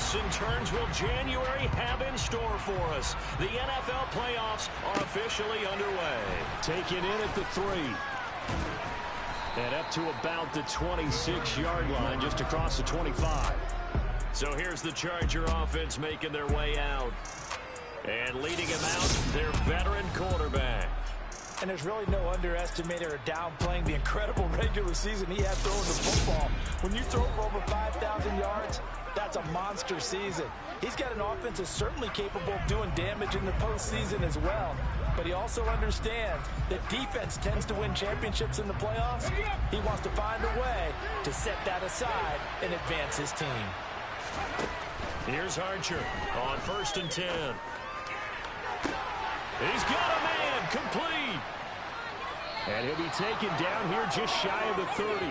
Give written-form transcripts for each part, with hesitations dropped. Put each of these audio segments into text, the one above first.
twists and turns will January have in store for us? The NFL playoffs are officially underway. Taken in at the 3. And up to about the 26-yard line, just across the 25. So here's the Charger offense making their way out. And leading him out, their veteran quarterback. And there's really no underestimating or downplaying the incredible regular season he had throwing the football. When you throw for over 5,000 yards, that's a monster season. He's got an offense that's certainly capable of doing damage in the postseason as well. But he also understands that defense tends to win championships in the playoffs. He wants to find a way to set that aside and advance his team. Here's Archer on 1st and 10. He's got a man, complete. And he'll be taken down here just shy of the 30.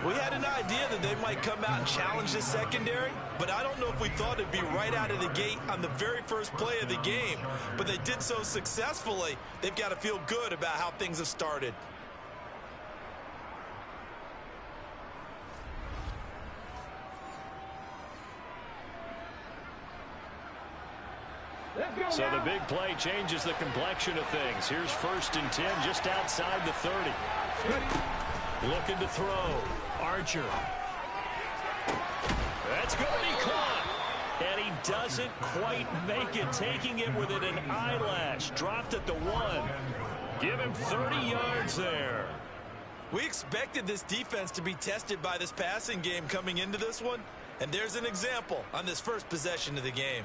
We had an idea that they might come out and challenge the secondary, but I don't know if we thought it'd be right out of the gate on the very first play of the game. But they did so successfully, they've got to feel good about how things have started. So the big play changes the complexion of things. Here's 1st and 10 just outside the 30. Looking to throw. Archer. That's going to be caught. And he doesn't quite make it. Taking it within an eyelash. Dropped at the 1. Give him 30 yards there. We expected this defense to be tested by this passing game coming into this one. And there's an example on this first possession of the game.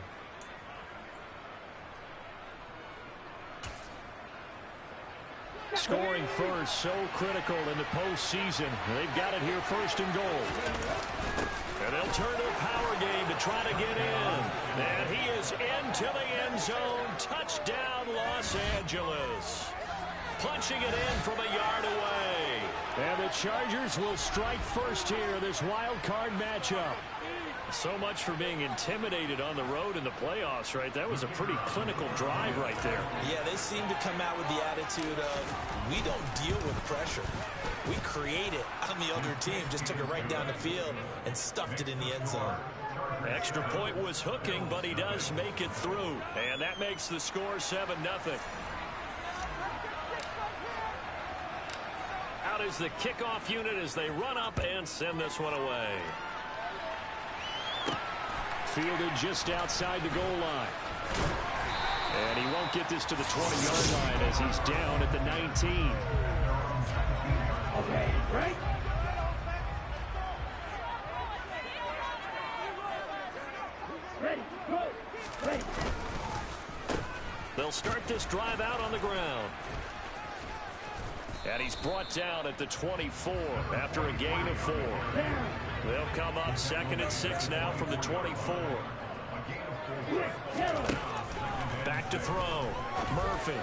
Scoring first, so critical in the postseason. They've got it here 1st and goal. And they'll turn to a power game to try to get in. And he is into the end zone. Touchdown, Los Angeles. Punching it in from a yard away. And the Chargers will strike first here, this wild card matchup. So much for being intimidated on the road in the playoffs, right? That was a pretty clinical drive right there. Yeah, they seem to come out with the attitude of, we don't deal with pressure. We create it on the other team. Just took it right down the field and stuffed it in the end zone. Extra point was hooking, but he does make it through. And that makes the score 7-0. Out is the kickoff unit as they run up and send this one away. Fielded just outside the goal line. And he won't get this to the 20-yard line as he's down at the 19. Okay, break. Ready, go, ready. They'll start this drive out on the ground. And he's brought down at the 24 after a gain of 4. They'll come up 2nd and 6 now from the 24. Back to throw. Murphy.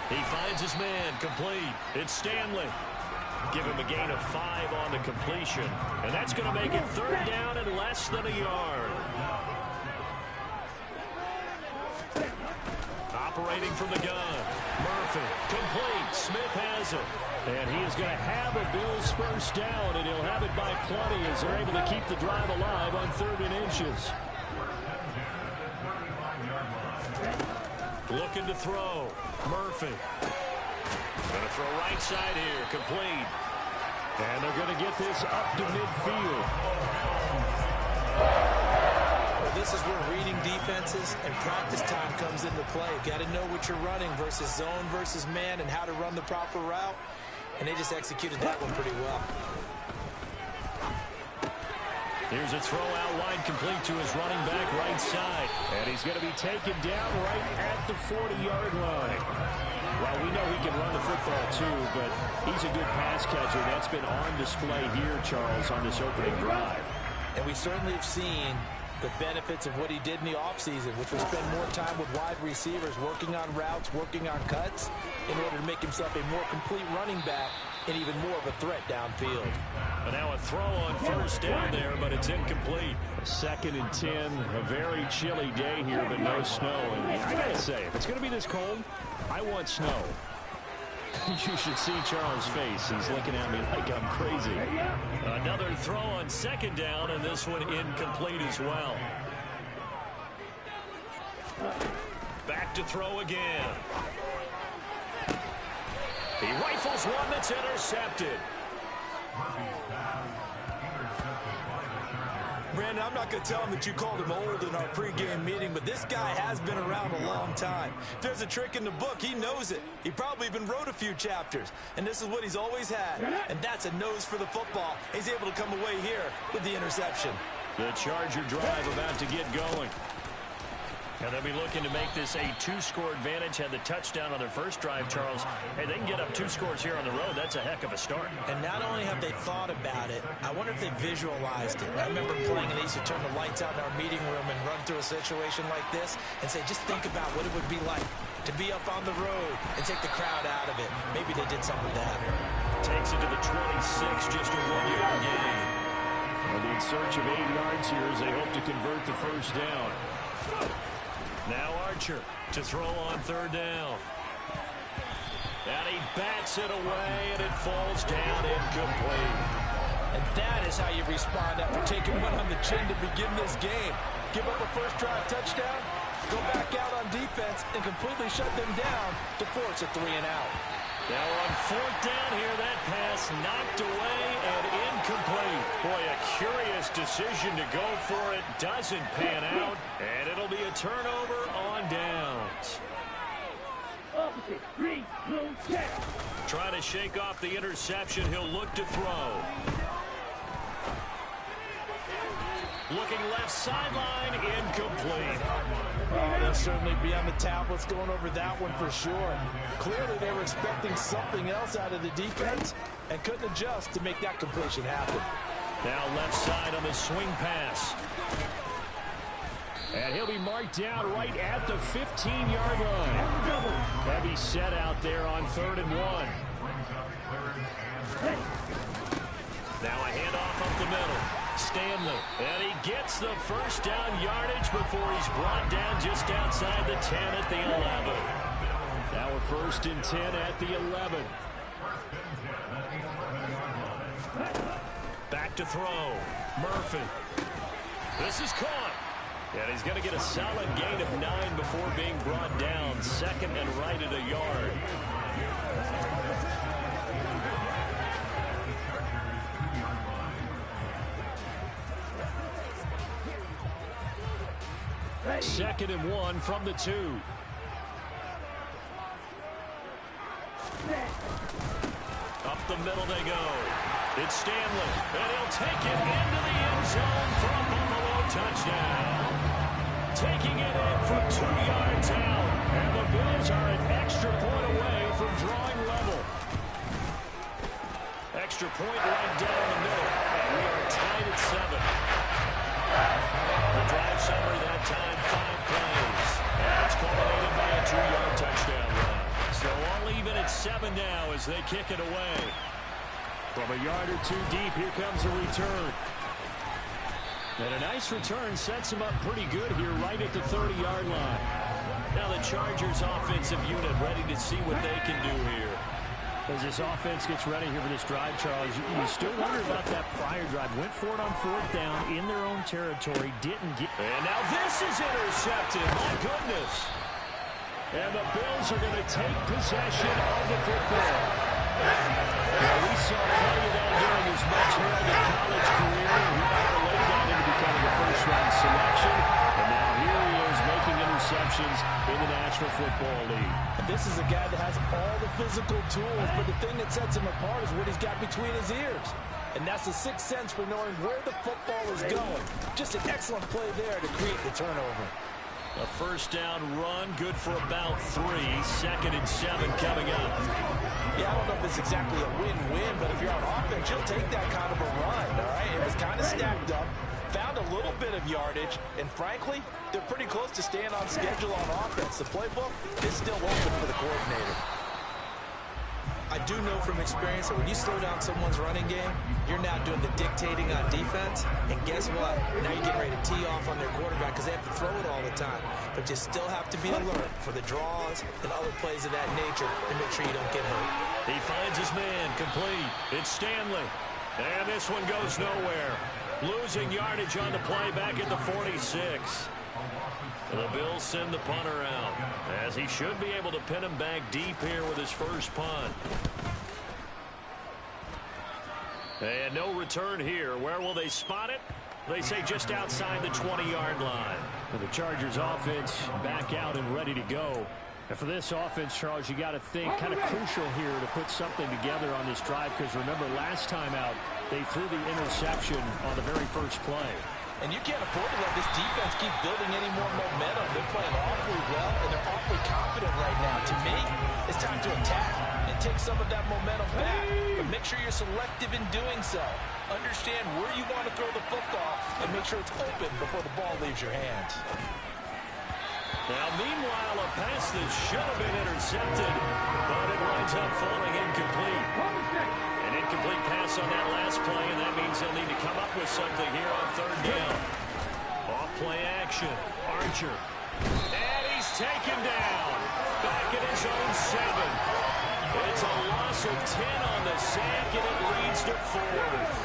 He finds his man, complete. It's Stanley. Give him a gain of 5 on the completion. And that's going to make it 3rd down and less than a yard. Operating from the gun. Murphy, complete. Smith has it. And he is going to have a Bills first down, and he'll have it by plenty as they're able to keep the drive alive on 3rd and inches. Looking to throw. Murphy. Going to throw right side here. Complete. And they're going to get this up to midfield. This is where reading defenses and practice time comes into play. Got to know what you're running versus zone versus man and how to run the proper route. And they just executed that one pretty well. Here's a throw out wide, complete to his running back right side. And he's going to be taken down right at the 40-yard line. Well, we know he can run the football too, but he's a good pass catcher. That's been on display here, Charles, on this opening drive. And we certainly have seen the benefits of what he did in the offseason, which was spend more time with wide receivers, working on routes, working on cuts, in order to make himself a more complete running back and even more of a threat downfield. And now a throw on first down there, but it's incomplete. 2nd and 10, a very chilly day here, but no snow. And I got to say, if it's going to be this cold, I want snow. You should see Charles' face. He's looking at me like I'm crazy. Another throw on second down, and this one incomplete as well. Back to throw again. He rifles one that's intercepted. Brandon, I'm not going to tell him that you called him old in our pregame meeting, but this guy has been around a long time. If there's a trick in the book, he knows it. He probably even wrote a few chapters, and this is what he's always had, and that's a nose for the football. He's able to come away here with the interception. The Charger drive about to get going. And they'll be looking to make this a two-score advantage. Had the touchdown on their first drive, Charles. Hey, they can get up 2 scores here on the road. That's a heck of a start. And not only have they thought about it, I wonder if they visualized it. I remember playing and they used to turn the lights out in our meeting room and run through a situation like this and say, just think about what it would be like to be up on the road and take the crowd out of it. Maybe they did something with that. Takes it to the 26, just a 1-yard gain. Well, in search of 8 yards here as they hope to convert the first down. Now Archer to throw on third down. And he bats it away, and it falls down incomplete. And that is how you respond after taking one on the chin to begin this game. Give up a first drive touchdown, go back out on defense, and completely shut them down to force a 3-and-out. Now on fourth down here, that pass knocked away and incomplete. Boy, a curious decision to go for it. Doesn't pan out, and it'll be a turnover on downs. Opposite. 3, 2, check. Trying to shake off the interception. He'll look to throw. Looking left sideline, incomplete. Oh, they'll certainly be on the tablets going over that one for sure. Clearly, they were expecting something else out of the defense and couldn't adjust to make that completion happen. Now left side on the swing pass. And he'll be marked down right at the 15-yard line. Heavy set out there on 3rd and 1. Now a handoff up the middle. Stanley, and he gets the first down yardage before he's brought down just outside the 10 at the 11. Now a 1st and 10 at the 11. Back to throw. Murphy. This is caught. And he's going to get a solid gain of 9 before being brought down. 2nd and right at a yard. Second and 1 from the 2. Up the middle they go. It's Stanley, and he'll take it into the end zone for a Buffalo touchdown. Taking it in for 2 yards out, and the Bills are an extra point away from drawing level. Extra point right down the middle, and we are tied at 7. The drive summary that time, 5 plays. And it's culminated by a 2-yard touchdown run. So all even at 7 now as they kick it away. From a yard or 2 deep, here comes a return. And a nice return sets him up pretty good here right at the 30-yard line. Now the Chargers offensive unit ready to see what they can do here. As this offense gets ready here for this drive, Charles, you still wonder about that prior drive. Went for it on 4th down in their own territory. Didn't get. And now this is intercepted. My goodness. And the Bills are going to take possession of the football. Well, we saw plenty of that during his much heralded college career. He later got into becoming a first-round selection. And now here he is making interceptions in the National Football League. This is a guy that has all the physical tools, but the thing that sets him apart is what he's got between his ears. And that's the sixth sense for knowing where the football is going. Just an excellent play there to create the turnover. A first down run, good for about 3. 2nd and 7 coming up. Yeah, I don't know if it's exactly a win-win, but if you're on offense, you'll take that kind of a run, all right? It was kind of stacked up, found a little bit of yardage, and frankly, they're pretty close to staying on schedule on offense. The playbook is still open for the coordinator. I do know from experience that when you slow down someone's running game, you're now doing the dictating on defense. And guess what? Now you're getting ready to tee off on their quarterback because they have to throw it all the time. But you still have to be alert for the draws and other plays of that nature to make sure you don't get hurt. He finds his man complete. It's Stanley. And this one goes nowhere. Losing yardage on the play back at the 46. The Bills send the punter out, as he should be able to pin him back deep here with his first punt. And no return here. Where will they spot it? They say just outside the 20-yard line. And the Chargers offense back out and ready to go. And for this offense, Charles, you got to think kind of crucial here to put something together on this drive, because remember last time out they threw the interception on the very first play. And you can't afford to let this defense keep building any more momentum. They're playing awfully well, and they're awfully confident right now. To me, it's time to attack and take some of that momentum back. But make sure you're selective in doing so. Understand where you want to throw the football and make sure it's open before the ball leaves your hands. Now, meanwhile, a pass that should have been intercepted, but it winds up falling incomplete. An incomplete pass on that last play, and that means they'll need to come up with something here on third down. Off play action. Archer. And he's taken down. Back at his own 7. It's a loss of 10 on the sack, and it leads to 4th.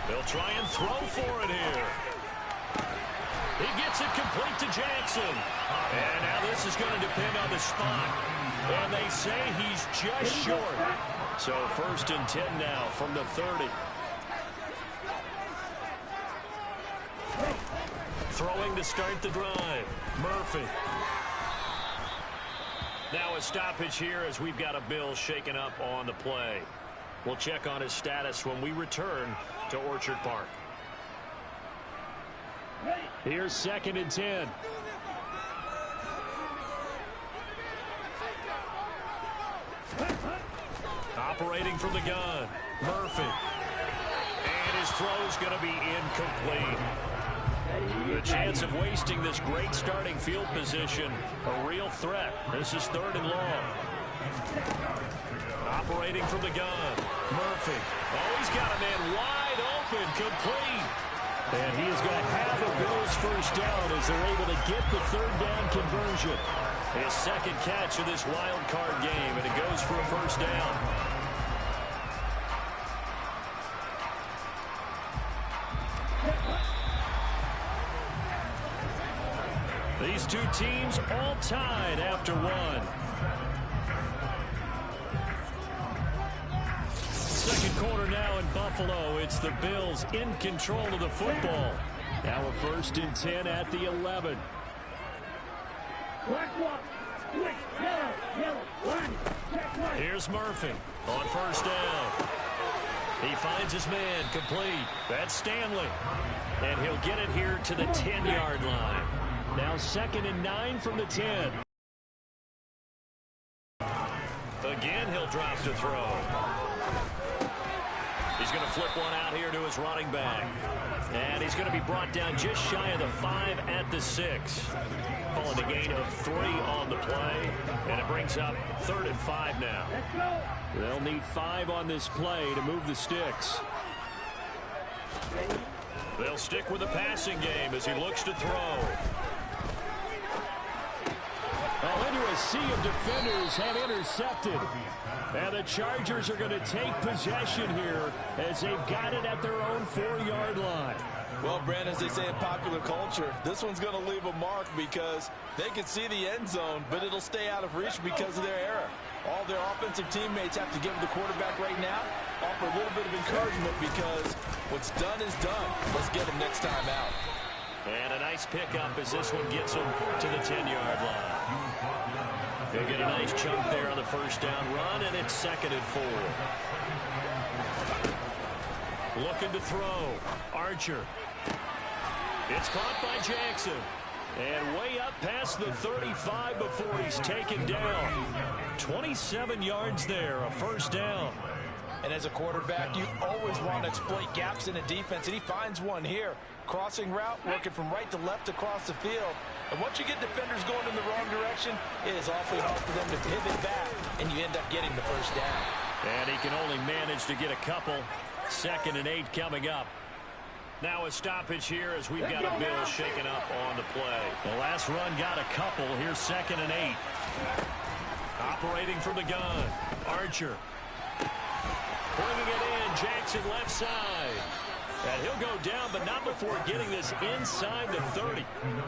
They'll try and throw for it here. He gets it complete to Jackson. And now this is going to depend on the spot. And they say he's just short. So 1st and 10 now from the 30. Throwing to start the drive. Murphy. Now a stoppage here as we've got a Bill shaken up on the play. We'll check on his status when we return to Orchard Park. Here's 2nd and 10. Operating from the gun, Murphy. And his throw's going to be incomplete. The chance of wasting this great starting field position, a real threat. This is 3rd and long. Operating from the gun, Murphy. Oh, he's got a man wide open, complete. And he is going to have a Bills first down as they're able to get the 3rd down conversion. His 2nd catch of this wild card game, and it goes for a first down. These two teams all tied after 1. Second quarter now in Buffalo. It's the Bills in control of the football. Now a 1st and 10 at the 11. Here's Murphy on first down. He finds his man complete. That's Stanley. And he'll get it here to the 10-yard line. Now 2nd and 9 from the 10. Again, he'll drop to throw. He's going to flip one out here to his running back. And he's going to be brought down just shy of the 5 at the 6. Calling a gain of 3 on the play. And it brings up 3rd and 5 now. They'll need 5 on this play to move the sticks. They'll stick with the passing game as he looks to throw. Oh, into a sea of defenders and intercepted. And the Chargers are going to take possession here as they've got it at their own 4-yard line. Well, Brandon, as they say in popular culture, this one's going to leave a mark because they can see the end zone, but it'll stay out of reach because of their error. All their offensive teammates have to give the quarterback right now, offer a little bit of encouragement because what's done is done. Let's get him next time out. And a nice pickup as this one gets him to the 10-yard line. He'll get a nice chunk there on the first down run, and it's 2nd and 4. Looking to throw. Archer. It's caught by Jackson. And way up past the 35 before he's taken down. 27 yards there, a first down. And as a quarterback, you always want to exploit gaps in a defense, and he finds one here. Crossing route, working from right to left across the field. And once you get defenders going in the wrong direction, it is awfully hard for them to pivot back, and you end up getting the first down. And he can only manage to get a couple. 2nd and 8 coming up. Now a stoppage here as we've got a Bill shaken up on the play. The last run got a couple. Here's 2nd and 8. Operating from the gun. Archer. Bringing it in. Jackson left side. And he'll go down, but not before getting this inside the 30.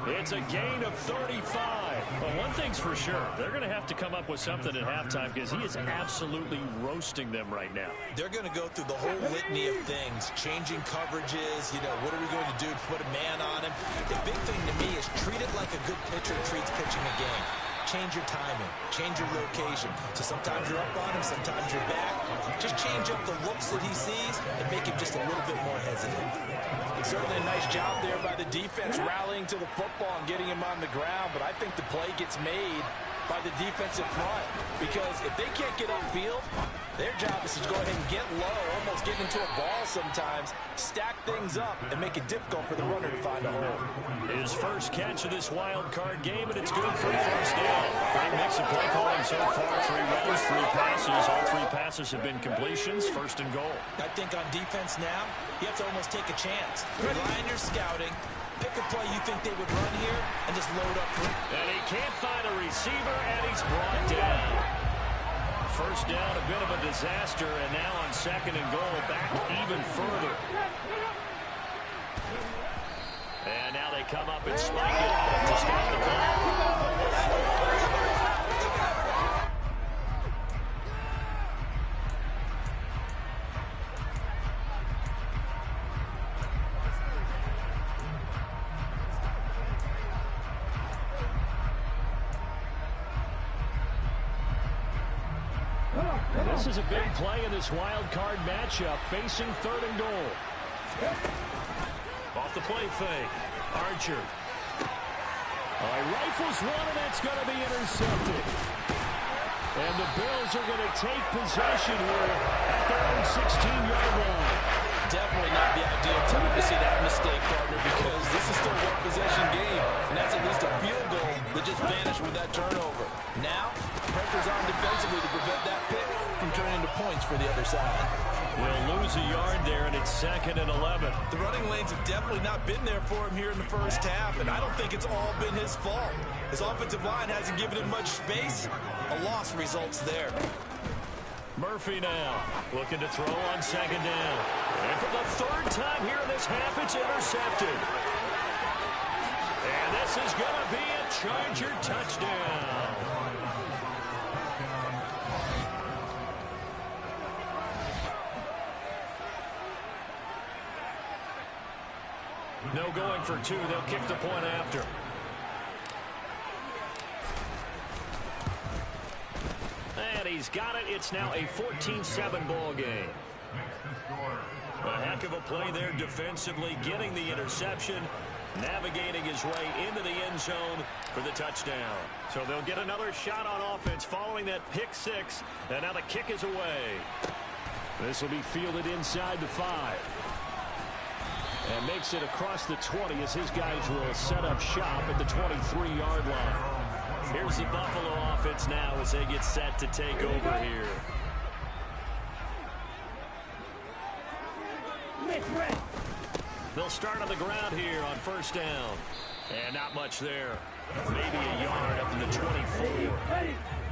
It's a gain of 35. Well, one thing's for sure. They're going to have to come up with something at halftime because he is absolutely roasting them right now. They're going to go through the whole litany of things, changing coverages, what are we going to do to put a man on him? The big thing to me is treat it like a good pitcher treats pitching a game. Change your timing, change your location. So sometimes you're up on him, sometimes you're back. Just change up the looks that he sees and make him just a little bit more hesitant. Certainly a nice job there by the defense rallying to the football and getting him on the ground, but I think the play gets made by the defensive front because if they can't get upfield, their job is to go ahead and get low, almost get into a ball sometimes, stack things up, and make it difficult for the runner to find a hole. His first catch of this wild card game, and it's good for a first down. Great mix of play calling so far. 3 runs, 3 passes. All 3 passes have been completions. 1st and goal. I think on defense now, you have to almost take a chance. Rely on your scouting. Pick a play you think they would run here and just load up. And he can't find a receiver, and he's brought down. First down, a bit of a disaster, and now on 2nd and goal, back even further. And now they come up and spike it to stop the clock. This is a big play in this wild card matchup, facing 3rd and goal. Off the play fake. Archer. Rifles one, and that's going to be intercepted. And the Bills are going to take possession here at their own 16-yard line. Definitely not the ideal time to see that mistake, partner, because this is still a one-possession game, and that's at least a field goal that just vanished with that turnover. Now, pressure's on defensively to prevent that pick from turning into points for the other side. We'll lose a yard there, and it's 2nd and 11. The running lanes have definitely not been there for him here in the first half, and I don't think it's all been his fault. His offensive line hasn't given him much space. A loss results there. Murphy now looking to throw on 2nd down. And for the 3rd time here in this half, it's intercepted. And this is going to be a Charger touchdown. No going for 2. They'll kick the point after. And he's got it. It's now a 14-7 ball game. A heck of a play there defensively, getting the interception, navigating his way into the end zone for the touchdown. So they'll get another shot on offense following that pick 6, and now the kick is away. This will be fielded inside the 5. And makes it across the 20 as his guys will set up shop at the 23-yard line. Here's the Buffalo offense now as they get set to take over here. They'll start on the ground here on 1st down. And not much there. Maybe a yard up to the 24.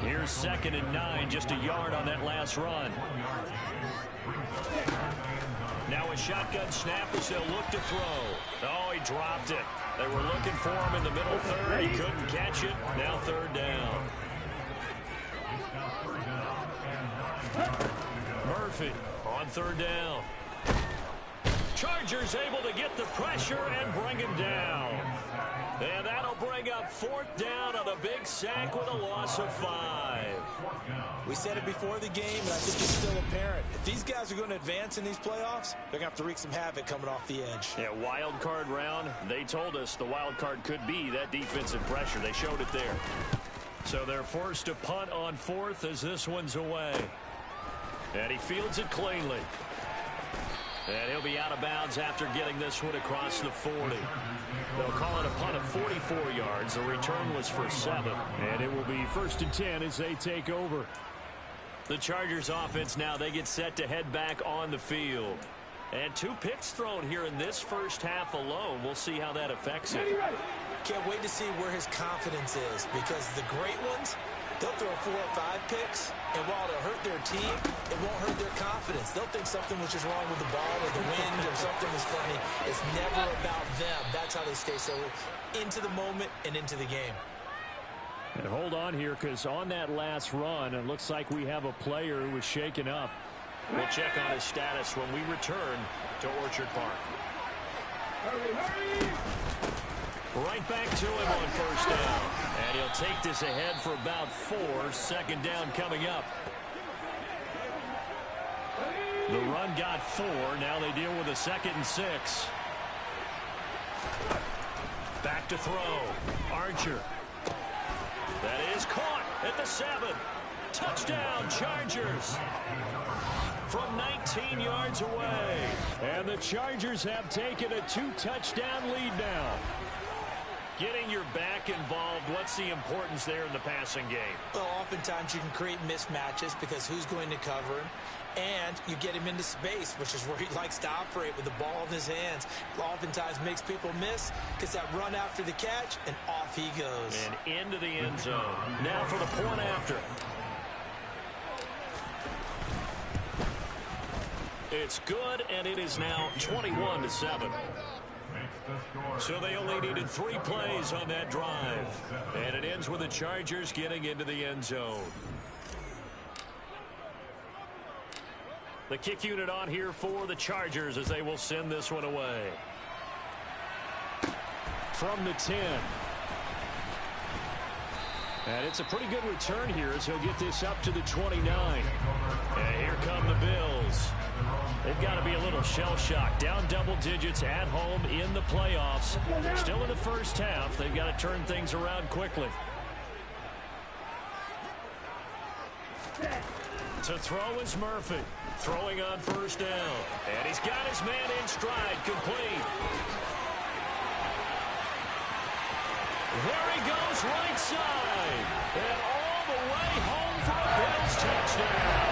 Here's 2nd and 9, just a yard on that last run. Now a shotgun snap as they'll look to throw. Oh, he dropped it. They were looking for him in the middle 3rd. He couldn't catch it. Now 3rd down. Murphy on 3rd down. Chargers able to get the pressure and bring him down. And that'll bring up 4th down on a big sack with a loss of 5. We said it before the game, and I think it's still apparent. If these guys are going to advance in these playoffs, they're going to have to wreak some havoc coming off the edge. Yeah, wild card round. They told us the wild card could be that defensive pressure. They showed it there. So they're forced to punt on 4th as this one's away. And he fields it cleanly. And he'll be out of bounds after getting this one across the 40. They'll call it a punt of 44 yards. The return was for 7. And it will be 1st and 10 as they take over. The Chargers offense now, they get set to head back on the field. And 2 picks thrown here in this first half alone. We'll see how that affects it. Can't wait to see where his confidence is, because the great ones, they'll throw 4 or 5 picks, and while it'll hurt their team, it won't hurt their confidence. They'll think something was just wrong with the ball or the wind or something was funny. It's never about them. That's how they stay so into the moment and into the game. And hold on here, because on that last run, it looks like we have a player who was shaken up. We'll check on his status when we return to Orchard Park. Right back to him on first down. And he'll take this ahead for about 4. 2nd down coming up. The run got 4. Now they deal with a 2nd and 6. Back to throw. Archer. That is caught at the 7. Touchdown, Chargers. From 19 yards away. And the Chargers have taken a 2-touchdown lead now. Getting your back involved, what's the importance there in the passing game? Well, oftentimes you can create mismatches because who's going to cover him, and you get him into space, which is where he likes to operate with the ball in his hands. Oftentimes makes people miss, gets that run after the catch, and off he goes. And into the end zone. Now for the point after. It's good, and it is now 21-7. So they only needed 3 plays on that drive. And it ends with the Chargers getting into the end zone. The kick unit on here for the Chargers as they will send this one away. From the 10. And it's a pretty good return here as he'll get this up to the 29. And here come the Bills. They've got to be a little shell-shocked. Down double digits at home in the playoffs. Still in the first half. They've got to turn things around quickly. To throw is Murphy. Throwing on first down. And he's got his man in stride. Complete. There he goes, right side. And all the way home for a Bills touchdown.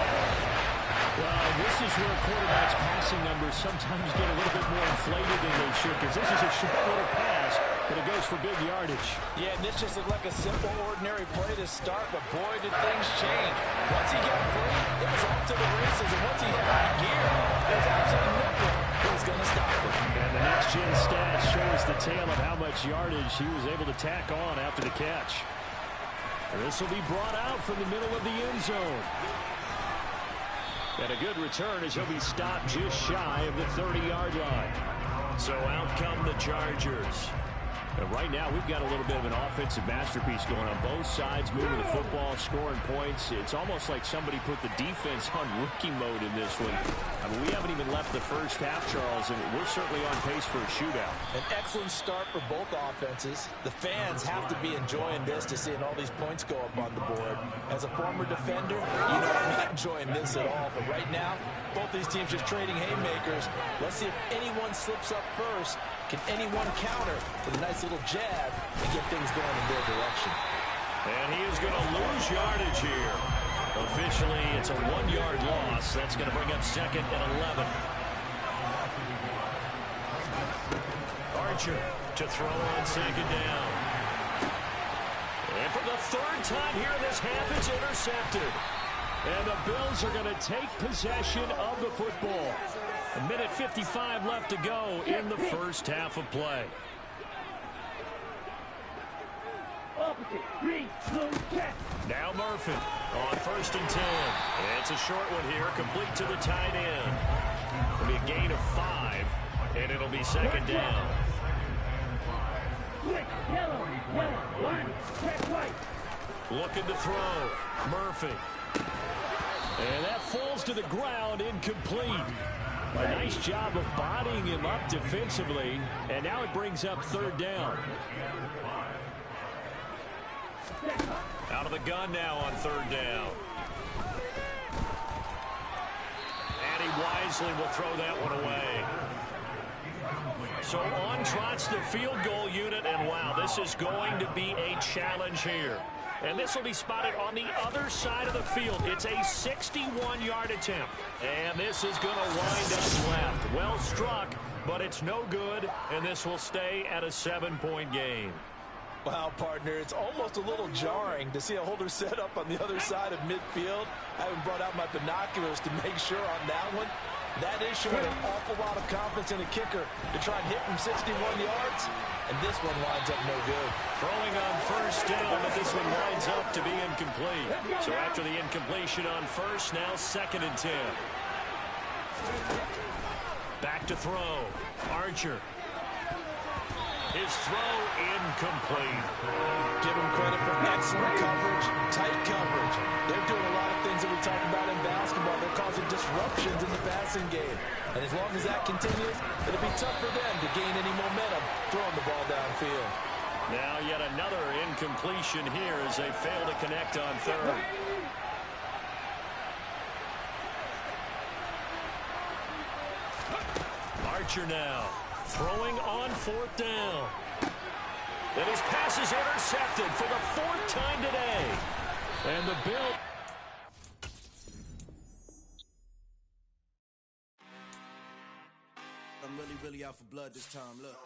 Well, this is where quarterbacks' passing numbers sometimes get a little bit more inflated than they should, because this is a short little pass, but it goes for big yardage. Yeah, and this just looked like a simple, ordinary play to start, but boy, did things change. Once he got free, it was off to the races, and once he hit high gear, there's absolutely nothing that was going to stop him. And the next-gen stat shows the tale of how much yardage he was able to tack on after the catch. And this will be brought out from the middle of the end zone. And a good return as he'll be stopped just shy of the 30-yard line. So out come the Chargers. And right now, we've got a little bit of an offensive masterpiece going on. Both sides moving the football, scoring points. It's almost like somebody put the defense on rookie mode in this one. I mean, we haven't even left the first half, Charles, and we're certainly on pace for a shootout. An excellent start for both offenses. The fans have to be enjoying this to seeing all these points go up on the board. As a former defender, you know I'm not enjoying this at all. But right now, both these teams just trading haymakers. Let's see if anyone slips up first. Can anyone counter with a nice little jab and get things going in their direction? And he is going to lose yardage here. Officially, it's a 1-yard loss. That's going to bring up 2nd and 11. Archer to throw on 2nd down. And for the 3rd time here in this half, it's intercepted. And the Bills are going to take possession of the football. 1:55 left to go in the first half of play. Now Murphy on 1st and 10. It's a short one here, complete to the tight end. It'll be a gain of 5, and it'll be 2nd down. Looking to throw. Murphy. And that falls to the ground, incomplete. A nice job of bodying him up defensively, and now it brings up 3rd down. Out of the gun now on 3rd down. wisely will throw that one away. So on trots the field goal unit, and wow, this is going to be a challenge here. And this will be spotted on the other side of the field. It's a 61-yard attempt. And this is going to wind up left. Well struck, but it's no good, and this will stay at a 7-point game. Wow, partner, it's almost a little jarring to see a holder set up on the other side of midfield. I haven't brought out my binoculars to make sure on that one. That is showing an awful lot of confidence in the kicker to try and hit from 61 yards. And this one winds up no good. Throwing on first down, but this one winds up to be incomplete. So after the incompletion on first, now 2nd and 10. Back to throw. Archer. His throw incomplete. Give him credit for excellent coverage, tight coverage. They're doing a lot of things that we talk about in basketball. They're causing disruptions in the passing game. And as long as that continues, it'll be tough for them to gain any momentum throwing the ball downfield. Now yet another incompletion here as they fail to connect on third. Archer now. Throwing on 4th down. And his pass is intercepted for the 4th time today. And the Bill. I'm really out for blood this time, look.